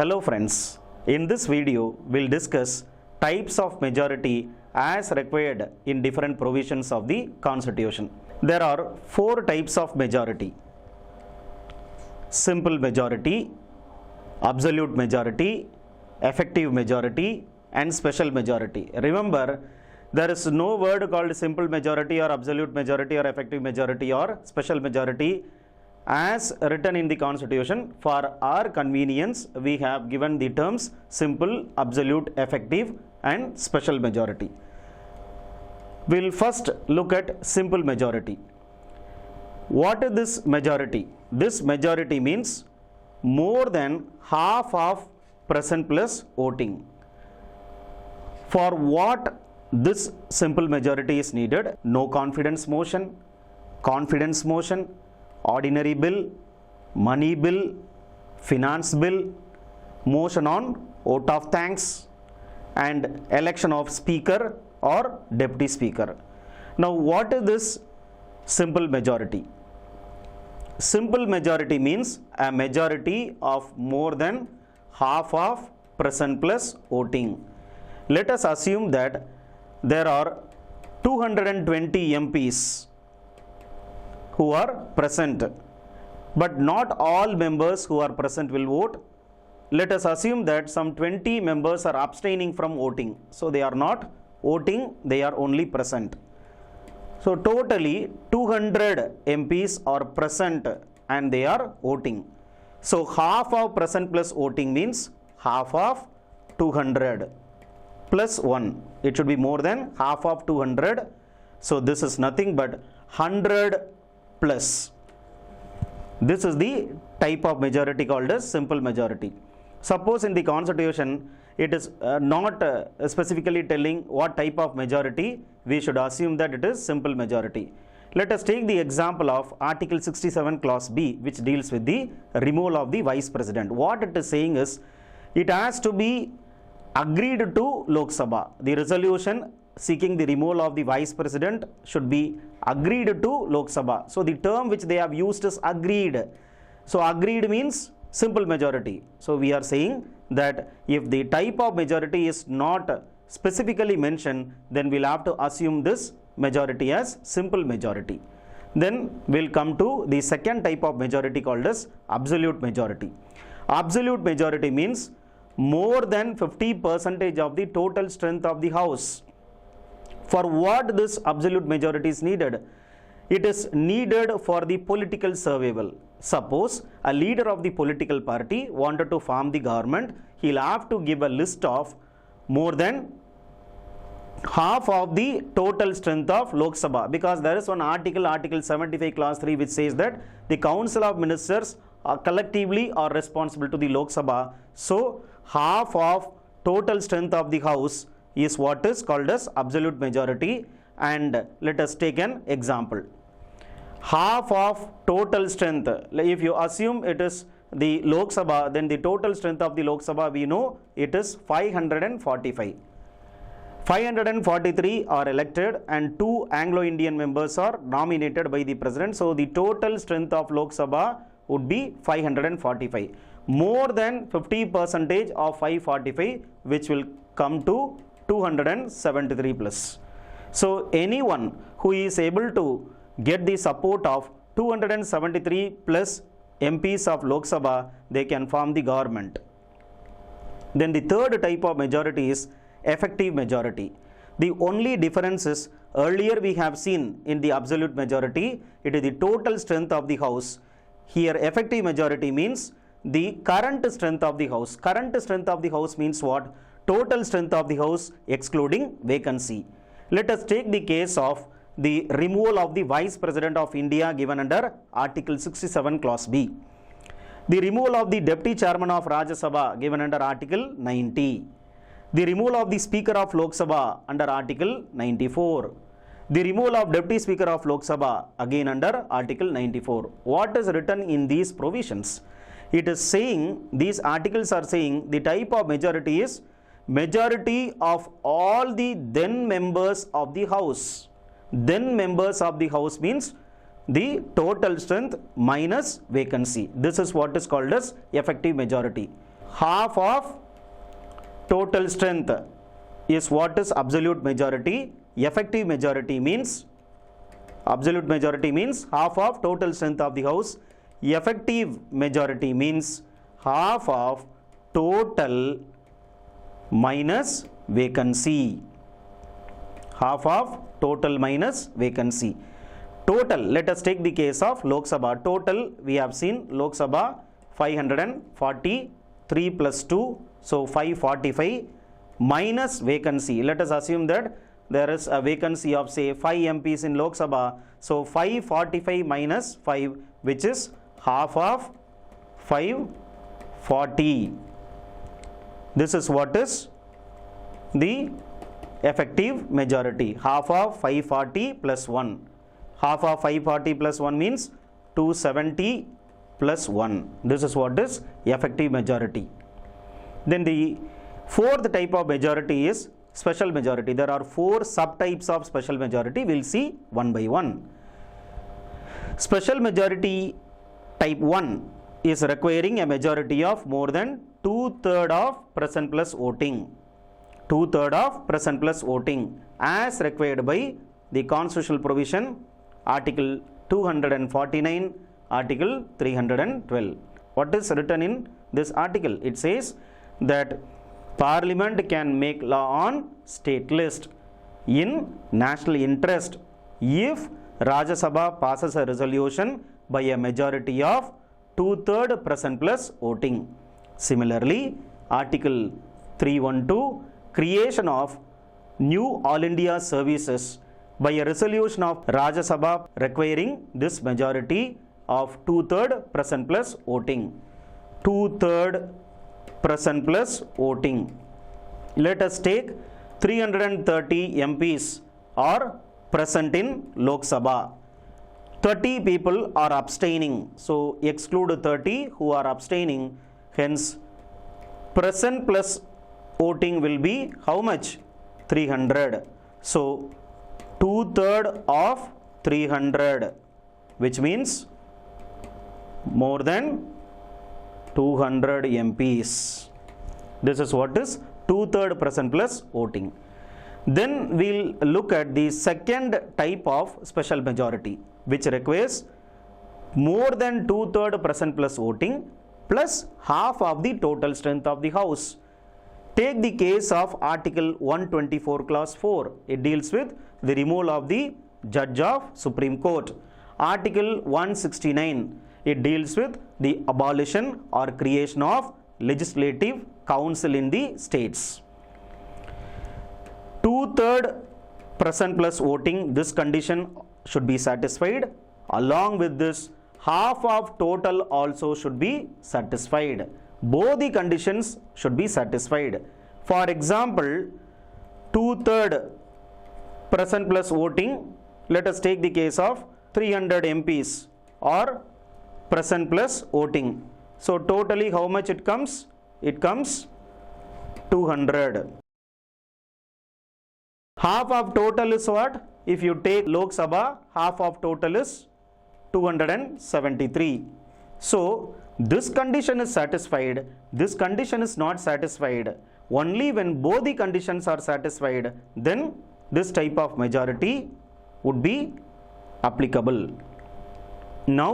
Hello friends, in this video we'll discuss types of majority as required in different provisions of the Constitution. There are four types of majority: simple majority, absolute majority, effective majority and special majority. Remember, there is no word called simple majority or absolute majority or effective majority or special majority as written in the Constitution. For our convenience, we have given the terms simple, absolute, effective and special majority. We'll first look at simple majority. What is this majority? This majority means more than half of present plus voting. For what this simple majority is needed? No confidence motion, confidence motion, ordinary bill, money bill, finance bill, motion on vote of thanks and election of speaker or deputy speaker. Now what is this simple majority? Simple majority means a majority of more than half of present plus voting. Let us assume that there are 220 MPs who are present, but not all members who are present will vote. Let us assume that some 20 members are abstaining from voting, so they are not voting, they are only present. So totally 200 MPs are present and they are voting. So half of present plus voting means half of 200 plus 1. It should be more than half of 200. So this is nothing but 100 plus. This is the type of majority called as simple majority. Suppose in the Constitution it is not specifically telling what type of majority, we should assume that it is simple majority. Let us take the example of Article 67 Clause B, which deals with the removal of the Vice President. What it is saying is, it has to be agreed to Lok Sabha. The resolution seeking the removal of the Vice President should be agreed to Lok Sabha. So the term which they have used is agreed. So agreed means simple majority. So we are saying that if the type of majority is not specifically mentioned, then we'll have to assume this majority as simple majority. Then we'll come to the second type of majority called as absolute majority. Absolute majority means more than 50% of the total strength of the House. For what this absolute majority is needed? It is needed for the political survival. Suppose a leader of the political party wanted to form the government, he'll have to give a list of more than half of the total strength of Lok Sabha, because there is one article, Article 75 Clause 3, which says that the Council of Ministers are collectively are responsible to the Lok Sabha. So half of total strength of the House is what is called as absolute majority. And let us take an example. Half of total strength, if you assume it is the Lok Sabha, then the total strength of the Lok Sabha, we know it is 545. 543 are elected and 2 Anglo-Indian members are nominated by the President. So the total strength of Lok Sabha would be 545. More than 50% of 545, which will come to 273 plus. So anyone who is able to get the support of 273 plus MPs of Lok Sabha, they can form the government. Then the third type of majority is effective majority. The only difference is, earlier we have seen in the absolute majority, it is the total strength of the House. Here effective majority means the current strength of the House. Current strength of the House means what? Total strength of the House excluding vacancy. Let us take the case of the removal of the Vice President of India given under Article 67 Clause B. The removal of the Deputy Chairman of Rajya Sabha given under Article 90. The removal of the Speaker of Lok Sabha under Article 94. The removal of Deputy Speaker of Lok Sabha again under Article 94. What is written in these provisions? It is saying, these articles are saying the type of majority is majority of all the then members of the House. Then members of the House means the total strength minus vacancy. This is what is called as effective majority. half of total strength is what is absolute majority. Effective majority means, absolute majority means half of total strength of the house. Effective majority means half of total minus vacancy. Half of total minus vacancy. Total, let us take the case of Lok Sabha. Total, we have seen Lok Sabha 543 plus 2, so 545 minus vacancy. Let us assume that there is a vacancy of say 5 MPs in Lok Sabha. So 545 minus 5, which is half of 540. This is what is the effective majority. Half of 540 plus 1. Half of 540 plus 1 means 270 plus 1. This is what is effective majority. Then the fourth type of majority is special majority. There are 4 subtypes of special majority. We will see one by one. Special majority type 1 is requiring a majority of more than 2/3 of present plus voting. 2/3 of present plus voting as required by the constitutional provision Article 249, Article 312. What is written in this article? It says that Parliament can make law on state list in national interest if Rajya Sabha passes a resolution by a majority of 2/3 present plus voting. Similarly, Article 312, creation of new All India services by a resolution of Rajya Sabha requiring this majority of 2/3 present plus voting. 2/3 present plus voting. Let us take 330 MPs are present in Lok Sabha. 30 people are abstaining. So exclude 30 who are abstaining. Hence present plus voting will be how much? 300. So 2/3 of 300, which means more than 200 MPs. This is what is 2/3 present plus voting. Then we'll look at the second type of special majority, which requires more than 2/3 present plus voting plus half of the total strength of the house. Take the case of Article 124 clause 4. It deals with the removal of the Judge of Supreme Court. Article 169, it deals with the abolition or creation of legislative council in the states. 2/3 present plus voting, this condition should be satisfied. Along with this, half of total also should be satisfied. Both the conditions should be satisfied. For example, 2/3 present plus voting, let us take the case of 300 MPs or present plus voting. So totally how much it comes? It comes 200. Half of total is what? If you take Lok Sabha, half of total is 273. So this condition is satisfied. This condition is not satisfied. Only when both the conditions are satisfied, then this type of majority would be applicable. Now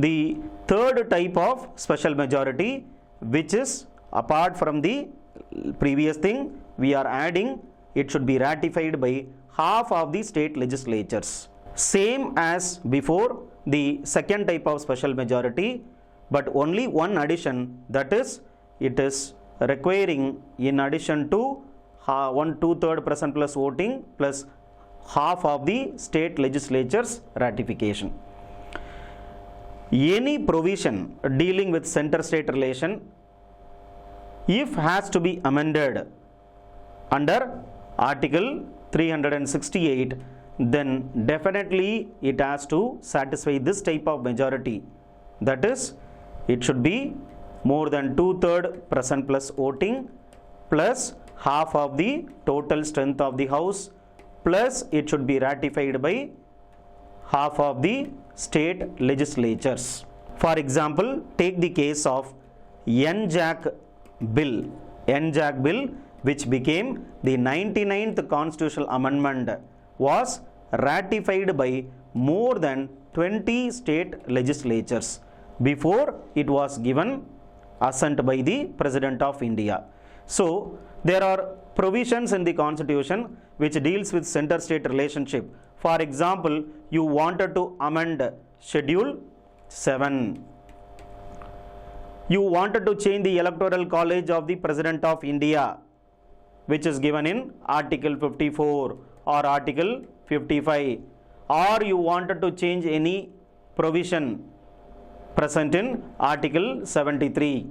the third type of special majority, which is apart from the previous thing, we are adding, it should be ratified by half of the state legislatures. Same as before the second type of special majority, but only one addition, that is, it is requiring in addition to 1/2/3 present plus voting plus half of the state legislatures ratification. Any provision dealing with center-state relation, if has to be amended under Article 368, then definitely it has to satisfy this type of majority. That is, it should be more than 2/3 present plus voting plus half of the total strength of the house, plus it should be ratified by half of the state legislatures. For example, take the case of NJAC Bill, NJAC Bill, which became the 99th constitutional amendment, was ratified by more than 20 state legislatures before it was given assent by the President of India. So there are provisions in the Constitution which deals with center-state relationship. For example, you wanted to amend Schedule 7. You wanted to change the electoral college of the President of India, which is given in Article 54 or Article 55, or you wanted to change any provision present in Article 73,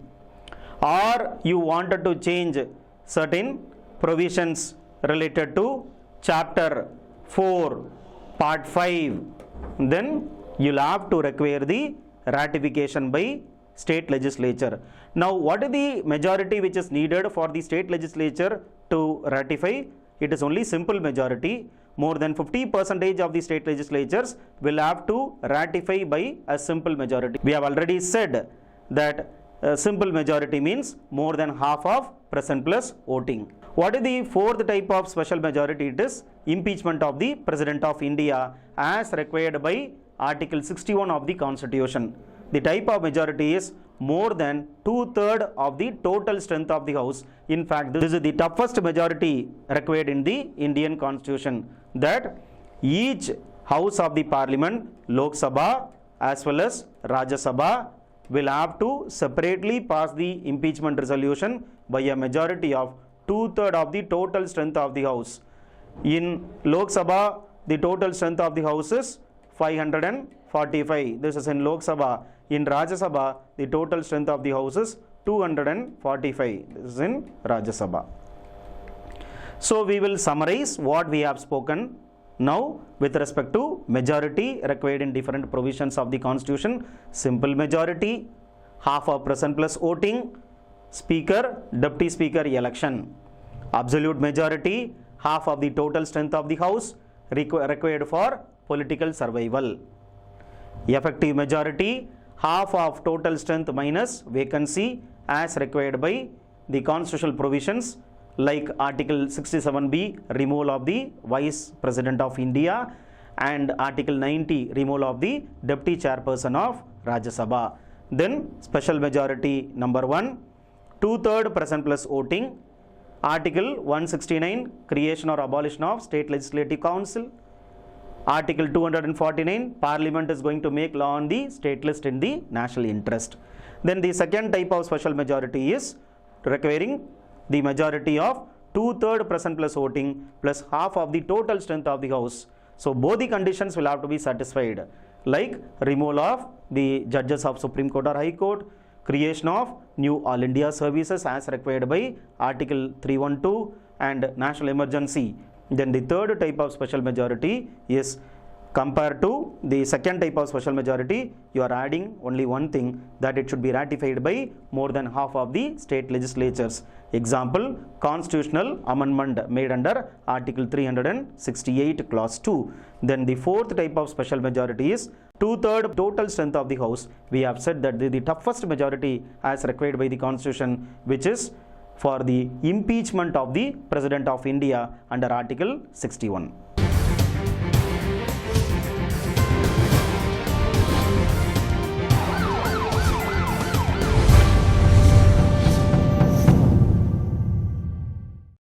or you wanted to change certain provisions related to Chapter 4, Part 5, then you'll have to require the ratification by state legislature. Now, what is the majority which is needed for the state legislature to ratify? It is only simple majority. More than 50% of the state legislatures will have to ratify by a simple majority. We have already said that simple majority means more than half of present plus voting. What is the fourth type of special majority? It is impeachment of the President of India as required by Article 61 of the Constitution. The type of majority is more than 2/3 of the total strength of the House. In fact, this is the toughest majority required in the Indian Constitution, that each House of the Parliament, Lok Sabha as well as Rajya Sabha, will have to separately pass the impeachment resolution by a majority of 2/3 of the total strength of the House. In Lok Sabha, the total strength of the House is 545. This is in Lok Sabha. In Rajya Sabha, the total strength of the House is 245. This is in Rajya Sabha. So we will summarize what we have spoken now with respect to majority required in different provisions of the Constitution. Simple majority, half of present plus voting, Speaker, Deputy Speaker election. Absolute majority, half of the total strength of the House required for political survival. Effective majority, half of total strength minus vacancy as required by the constitutional provisions like Article 67B, removal of the Vice President of India, and Article 90, removal of the Deputy Chairperson of Rajya Sabha. Then special majority number 1, 2/3 present plus voting. Article 169, creation or abolition of State Legislative Council. Article 249, Parliament is going to make law on the state list in the national interest. Then the second type of special majority is requiring the majority of 2/3 present plus voting plus half of the total strength of the House. So both the conditions will have to be satisfied, like removal of the judges of Supreme Court or High Court, creation of new All India services as required by Article 312, and national emergency. Then the third type of special majority is, compared to the second type of special majority, you are adding only one thing, that it should be ratified by more than half of the state legislatures. Example, constitutional amendment made under Article 368 clause 2. Then the fourth type of special majority is 2/3 total strength of the House. We have said that the toughest majority as required by the Constitution, which is for the impeachment of the President of India under Article 61.